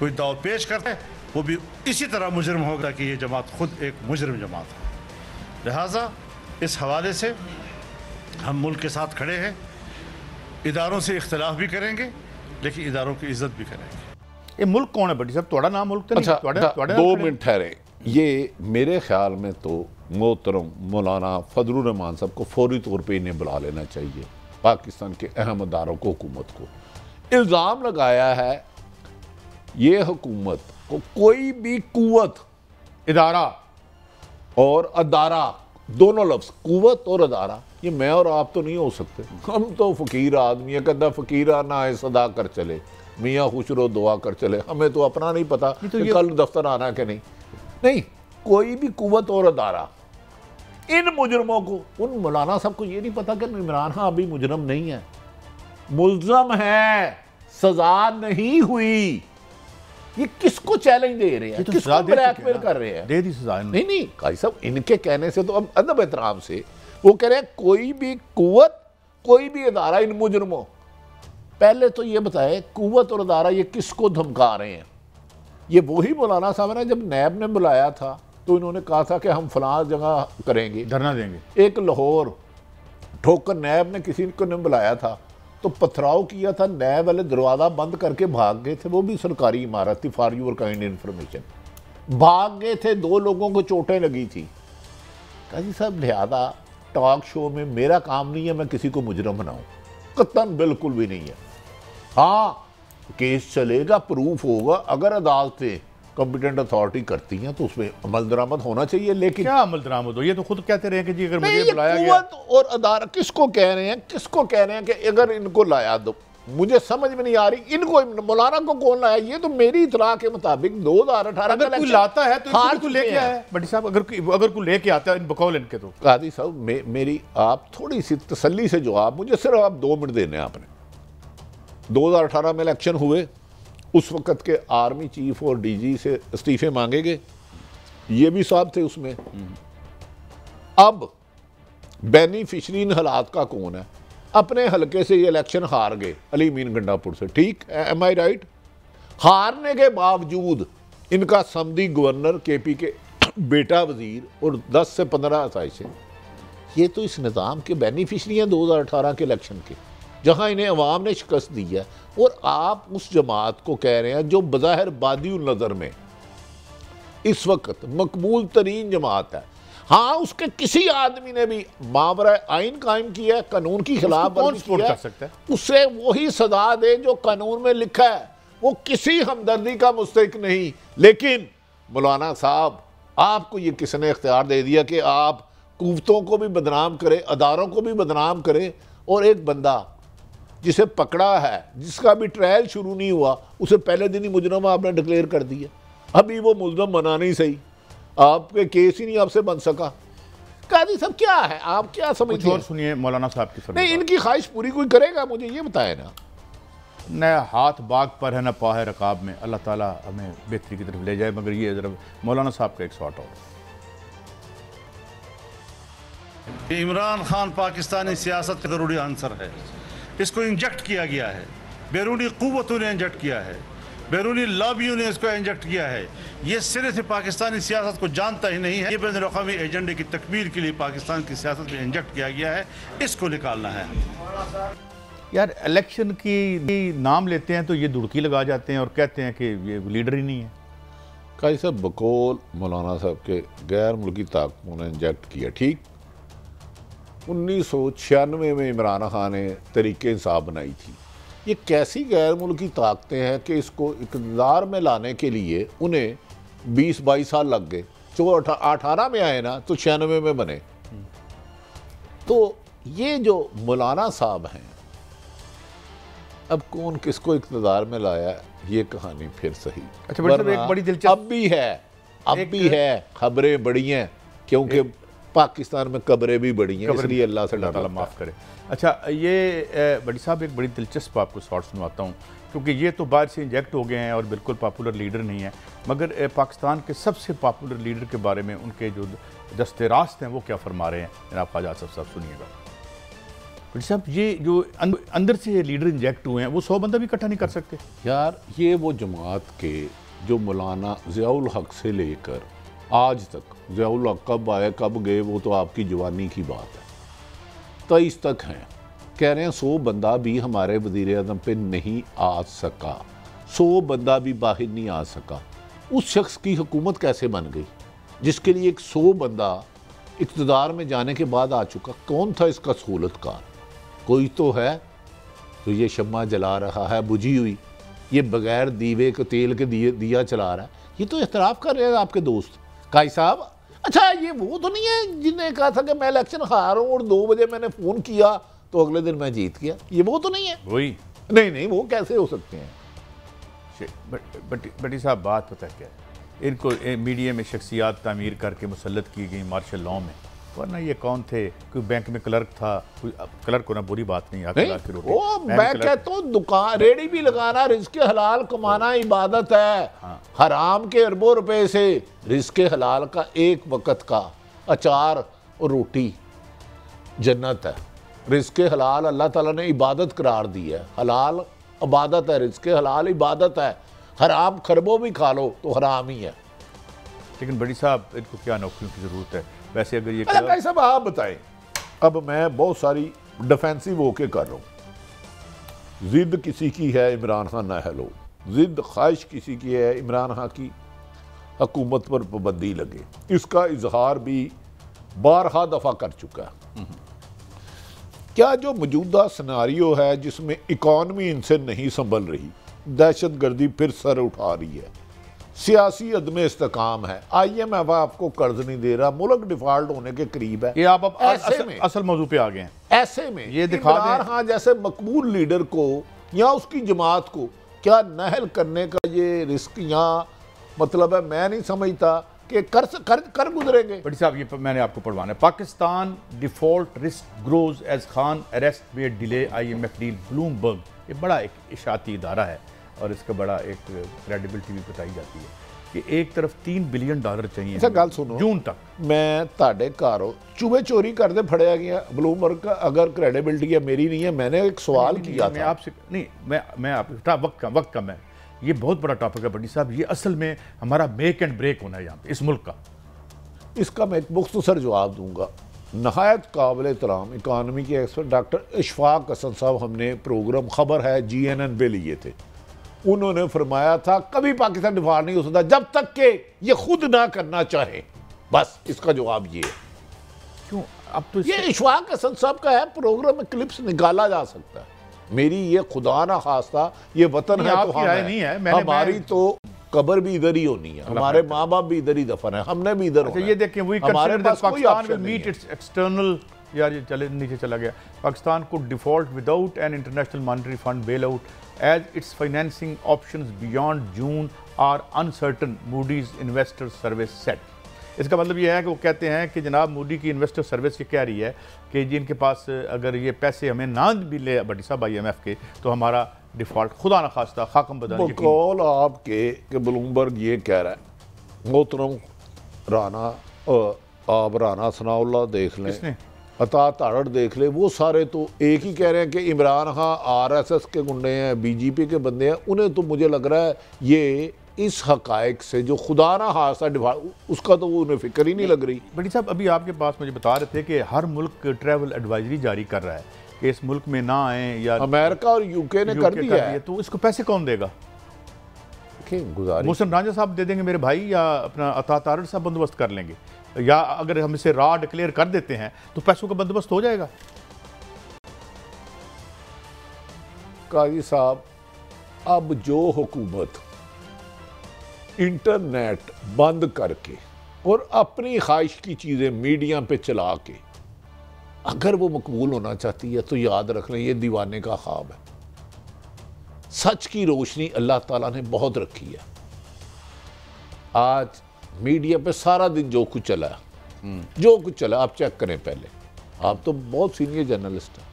कोई दाव पेश करता है, वो भी इसी तरह मुजरिम होगा कि ये जमात खुद एक मुजरिम जमात है। लिहाजा इस हवाले से हम मुल्क के साथ खड़े हैं, इदारों से इख्तिलाफ भी करेंगे लेकिन इदारों की इज्जत भी करेंगे। ये मुल्क कौन है बड़ी साहब? थोड़ा नाम मुल्क तो नहीं? अच्छा, 2 मिनट ठहरे। ये मेरे ख्याल में तो मोहतरम मौलाना फजल रहमान साहब को फौरी तौर पे इन्हें बुला लेना चाहिए, पाकिस्तान के अहम अदारों को, हुकूमत को। इल्ज़ाम लगाया है ये हुकूमत को कोई भी कुव्वत, इदारा और अदारा, दोनों लफ्ज़ कुव्वत और अदारा, ये मैं और आप तो नहीं हो सकते। हम तो फ़कीर आदमी है, कहता फ़कीरा ना आए सदा कर चले, मियाँ खुश रहो दुआ कर चले। हमें तो अपना नहीं पता कि कल दफ्तर आना कि नहीं। कोई भी कुव्वत और अदारा इन मुजरमों को, उन मौलाना साहब को ये नहीं पता कि इमरान खान अभी मुजरम नहीं है, मुल्ज़म है, सजा नहीं हुई। ये किसको चैलेंज दे रहे हैं? तो किसको ब्लैकमेल कर रहे हैं? दे दी सजा। नहीं काजी साहब, इनके कहने से तो अब अदब एहतराम से वो कह रहे हैं कोई भी कुव्वत, कोई भी अदारा इन मुजरमों। पहले तो ये बताए कुव्वत और अदारा ये किसको धमका रहे हैं? ये वही मौलाना साहब ने जब नैब ने बुलाया था तो इन्होंने कहा था कि हम फलां जगह करेंगे, धरना देंगे। एक लाहौर ठोकर नैब ने किसी को ने बुलाया था तो पथराव किया था, नैब वाले दरवाज़ा बंद करके भाग गए थे। वो भी सरकारी इमारत थी, फॉर यूर काइंड इन्फॉर्मेशन। भाग गए थे, 2 लोगों को चोटें लगी थी। काजी साहब लिहाजा टॉक शो में मेरा काम नहीं है मैं किसी को मुजरम बनाऊं, कतन बिल्कुल भी नहीं है। हाँ, केस चलेगा, प्रूफ होगा, अगर अदालतें कॉम्पिटेंट अथॉरिटी करती हैं तो उसमें अमल दरामद होना चाहिए। लेकिन क्या अमल दरामद हो? ये तो खुद कहते रहे कि जी अगर मुझे बुलाया गया और अदारा किसको कह रहे हैं, किसको कह रहे हैं कि अगर इनको लाया दो मुझे समझ में नहीं आ रही इनको मौलाना को कौन लाया। ये तो मेरी इतला के मुताबिक 2018 अगर कोई लाता है तो इनको लेके आया बड़ी साहब, अगर कोई लेके आता है बकौल इनके तो। कादी साहब मेरी आप थोड़ी सी तसल्ली से जवाब, मुझे सिर्फ आप 2 मिनट देने आपने। 2018 में इलेक्शन हुए, उस वक्त के आर्मी चीफ और डीजी से इस्तीफे मांगे गए, ये भी साहब थे उसमें। अब बेनिफिशरीन हालात का कौन है? अपने हलके से ये इलेक्शन हार गए अली मीन गंडापुर से, ठीक एम आई राइट? हारने के बावजूद इनका समदी गवर्नर केपी के बेटा वजीर और 10 से 15 आसाइशें, ये तो इस निज़ाम के बेनिफिशरी हैं 2018 के इलेक्शन के, जहां इन्हें अवाम ने शिकस्त दी है। और आप उस जमात को कह रहे हैं जो बज़ाहिर बादिउल नज़र में इस वक्त मकबूल तरीन जमात है। हाँ, उसके किसी आदमी ने भी मावरा आइन कायम किया है, कानून की खिलाफ कौन सपोर्ट कर सकता है? उससे वही सजा दे जो कानून में लिखा है, वो किसी हमदर्दी का मुस्तहिक नहीं। लेकिन मौलाना साहब, आपको ये किसने इख्तियार दे दिया कि आप कुव्वतों को भी बदनाम करें, अदारों को भी बदनाम करें, और एक बंदा जिसे पकड़ा है, जिसका भी ट्रायल शुरू नहीं हुआ, उसे पहले दिन ही मुजरम आपने डिक्लेयर कर दिया। अभी वो मुल्ज़म बना नहीं सही, आपके केस ही नहीं आपसे बन सका। कादी साहब क्या है, आप क्या समझते हैं? और सुनिए मौलाना साहब की नहीं, इनकी ख्वाहिश पूरी कोई करेगा, मुझे ये बताए ना। न हाथ बाग पर है न पा है रकाब में, अल्लाह ताला हमें बेहतरी की तरफ ले जाए। मगर ये जरा मौलाना साहब का एक शॉट और। इमरान खान पाकिस्तानी सियासत का ज़रूरी आंसर है, इसको इंजेक्ट किया गया है, बैरूनी क़ुव्वतों ने इंजेक्ट किया है, बैरूनी लॉबियों ने इसको इंजेक्ट किया है। ये सिरे से पाकिस्तानी सियासत को जानता ही नहीं है। ये बैनुल अक़वामी एजेंडे की तकमील के लिए पाकिस्तान की सियासत में इंजेक्ट किया गया है, इसको निकालना है। यार इलेक्शन की नाम लेते हैं तो ये दुड़की लगा जाते हैं और कहते हैं कि ये लीडर ही नहीं है। काजी साहब, बकौल मौलाना साहब के गैर मुल्की ताकतों ने इंजेक्ट किया, ठीक। 1996 में इमरान खान ने तरीके इंसाफ बनाई थी। ये कैसी गैर मुल्की ताकतें हैं कि इसको इक़्तिदार में लाने के लिए उन्हें 20-22 साल लग गए। जो 18 में आए ना तो 96 में बने। तो ये जो मौलाना साहब हैं, अब कौन किसको इक़्तिदार में लाया, ये कहानी फिर सही। अच्छा मतलब एक बड़ी दिलचस्प अब भी है खबरें बड़ी हैं, क्योंकि पाकिस्तान में कब्रें भी बड़ी हैं, इसलिए अल्लाह से डरना माफ़ करे। अच्छा, ये बड़ी साहब एक बड़ी दिलचस्प आपको शॉर्ट सुनवाता हूँ, क्योंकि ये तो बाहर से इंजेक्ट हो गए हैं और बिल्कुल पॉपुलर लीडर नहीं है, मगर पाकिस्तान के सबसे पॉपुलर लीडर के बारे में उनके जो दस्ते रास्त हैं वो क्या फरमा रहे हैं। जनाब ख्वाजा आसफ साहब सुनिएगा। बड़ी साहब, ये जो अंदर से लीडर इंजेक्ट हुए हैं वो 100 बंदा भी इकट्ठा नहीं कर सकते। यार ये वो जमात के जो मौलाना ज़ियाउल हक से लेकर आज तक, ज़ियाउल हक कब आए कब गए वो तो आपकी जवानी की बात है, 23 तक हैं। कह रहे हैं 100 बंदा भी हमारे वज़ीर आज़म पे नहीं आ सका, 100 बंदा भी बाहर नहीं आ सका। उस शख्स की हुकूमत कैसे बन गई जिसके लिए एक 100 बंदा इक़्तिदार में जाने के बाद आ चुका? कौन था इसका सहूलतकार? कोई तो है। तो ये शम्मा जला रहा है बुझी हुई, ये बगैर दीवे के तेल के दिया चला रहा है, ये तो एतराफ़ कर रहे हैं आपके दोस्त काई साहब। अच्छा, ये वो तो नहीं है जिन्हें कहा था कि मैं इलेक्शन हारा हूँ और 2 बजे मैंने फ़ोन किया तो अगले दिन मैं जीत गया? ये वो तो नहीं है। वही नहीं, वो कैसे हो सकते हैं? बटी साहब, बात पता क्या है, इनको मीडिया में शख्सियात तामीर करके मुसल्लत की गई मार्शल लॉ में, वरना ये कौन थे? कोई बैंक में क्लर्क था, कोई क्लर्क होना बुरी बात नहीं, मैं कहता हूँ दुकान रेडी भी लगाना रिज़्क़ हलाल कमाना इबादत है। हाँ। हराम के अरबों रुपए से रिज़्क़ हलाल का एक वक्त का अचार और रोटी जन्नत है। रिज़्क़ हलाल अल्लाह ताला ने इबादत करार दी है, हलाल इबादत है, रिज़्क़ हलाल इबादत है। हराम खरबों भी खा लो तो हराम ही है। लेकिन बड़ी साहब, इनको क्या नौकरियों की ज़रूरत है? वैसे अगर ये भाई साहब आप बताएं, अब मैं बहुत सारी डिफेंसिव होके कर रहा हूँ। जिद किसी की है इमरान खान ना हेलो, जिद ख्वाहिश किसी की है इमरान खान की हुकूमत पर पाबंदी लगे, इसका इजहार भी बारहा दफ़ा कर चुका है। क्या जो मौजूदा सिनारियो है जिसमें इकॉनमी इनसे नहीं संभल रही, दहशत गर्दी फिर सर उठा रही है, सियासी अदम इस्तेकाम है, IMF आपको कर्ज नहीं दे रहा, मुल्क डिफॉल्ट होने के करीब है, ये आप असल मौजू पे आ गए हैं। ऐसे में ये दिखा दें, हाँ, जैसे मकबूल लीडर को या उसकी जमात को क्या नहल करने का ये रिस्क यहाँ मतलब है, मैं नहीं समझता कि कर गुजरेंगे। बड़ी साहब ये मैंने आपको पढ़वाना है। Pakistan default risk grows as Khan arrest में डिले IMF डील ब्लूमबर्ग, ये बड़ा एक इशाती इदारा है और इसका बड़ा एक क्रेडिबिलिटी भी बताई जाती है कि एक तरफ $3 बिलियन चाहिए। अच्छा गल सुनो, जून तक मैं ताड़े घरों चूहे चोरी करते फड़िया गया ब्लूमबर्ग का अगर क्रेडिबिलिटी है मेरी नहीं है। मैंने एक सवाल किया मैं था आपसे नहीं, मैं आप वक्त कम है, ये बहुत बड़ा टॉपिक है बड़ी साहब। ये असल में हमारा मेक एंड ब्रेक होना है यहाँ पे इस मुल्क का। इसका मैं एक मुख्तसर जवाब दूंगा। नहायत काबिल एहतराम इकानमी के एक्सपर्ट डॉक्टर इशफाक हसन साहब हमने प्रोग्राम खबर है GNN पे लिए थे। उन्होंने फरमाया था कभी पाकिस्तान डिफॉल्ट नहीं हो सकता जब तक कि ये खुद ना करना चाहे। बस इसका जवाब ये है। क्यों अब तो ये इशफाक हसन साहब का है, प्रोग्राम में क्लिप्स निकाला जा सकता है। मेरी ये खुदा ना खास्ता ये वतन है तो राय नहीं है, हमारी तो कब्र भी इधर ही होनी है, हमारे माँ बाप भी इधर ही दफन है, हमने भी इधर होना है। ये देखें वी हमारे पास कोई पाकिस्तान विल ऑप्शन नहीं मीट है। इट्स एक्सटर्नल, यार ये चले नीचे चला गया। पाकिस्तान को default without an International Monetary Fund bail out as its financing options beyond June are uncertain, Moody's Investor Service said. इसका मतलब ये है कि वो कहते हैं कि जनाब मूडी की इन्वेस्टर सर्विस ये कह रही है कि जिनके पास अगर ये पैसे हमें ना भी ले भट्टी साहब IMF के तो हमारा डिफॉल्ट खुदा न खास्ता खाकम बदल। बकौल आपके कि ब्लूमबर्ग ये कह रहा है। मोहतरम राना आप राना सनाउल्लाह देख लें, अता ताड़ड़ देख ले, वो सारे तो एक ही कह रहे हैं कि इमरान खान RSS के गुंडे हैं, BJP के बंदे हैं। उन्हें तो मुझे लग रहा है ये इस हकायक से जो खुदा ना हादसा डिफॉल्ट उसका तो वो उन्हें फिक्र ही नहीं लग रही। बड़ी साहब अभी आपके पास मुझे बता रहे थे कि हर मुल्क ट्रैवल एडवाइजरी जारी कर रहा है कि इस मुल्क में ना आए, या अमेरिका और यूके ने कर दिया है। तो इसको पैसे कौन देगा? गुजारिश मोहसिन रांझा साहब दे देंगे मेरे भाई, या अपना अता तारड़ साहब बंदोबस्त कर लेंगे, या अगर हम इसे रॉ डिक्लेयर कर देते हैं तो पैसों का बंदोबस्त हो जाएगा। काजी साहब अब जो हुकूमत इंटरनेट बंद करके और अपनी ख्वाहिश की चीज़ें मीडिया पे चला के अगर वो मकबूल होना चाहती है तो याद रख लें ये दीवाने का ख्वाब है। सच की रोशनी अल्लाह ताला ने बहुत रखी है। आज मीडिया पे सारा दिन जो कुछ चला है, जो कुछ चला आप चेक करें पहले। आप तो बहुत सीनियर जर्नलिस्ट हैं,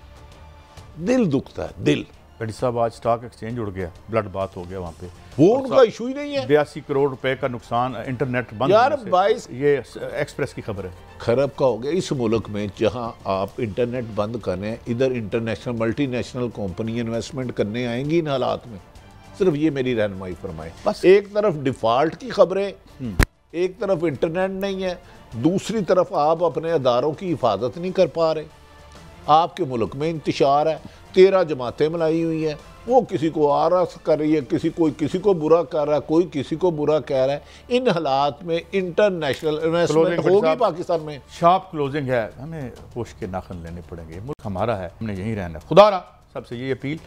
दिल दुखता है दिल। बड़ी साहब आज स्टॉक एक्सचेंज उड़ गया, ब्लड बात हो गया वहाँ पे, वो उनका इशू ही नहीं है। 82 करोड़ रुपए का नुकसान इंटरनेट बंद यार होने से। 22 ये एक्सप्रेस की खबर है। खरब का हो गया इस मुल्क में जहां आप इंटरनेट बंद करें, इधर इंटरनेशनल मल्टीनेशनल कंपनी इन्वेस्टमेंट करने आएंगी इन हालात में। सिर्फ ये मेरी रहनुमाई फरमाए। बस एक तरफ डिफॉल्ट की खबरें, एक तरफ इंटरनेट नहीं है, दूसरी तरफ आप अपने अदारों की हिफाजत नहीं कर पा रहे। आपके मुल्क में इंतशार है, 13 जमातें मिलाई हुई हैं, वो किसी को आरस कर रही है, किसी को बुरा कर रहा है, कोई किसी को बुरा कह रहा है। इन हालात में इंटरनेशनल इन्वेस्टमेंट होगी पाकिस्तान में। शार्प क्लोजिंग है, हमें होश के नाखन लेने पड़ेंगे। मुल्क हमारा है, हमने यहीं रहना है। खुदा सबसे ये अपील।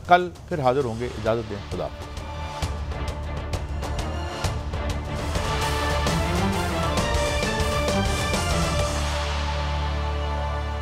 कल फिर हाजिर होंगे, इजाज़त दें, खुदा।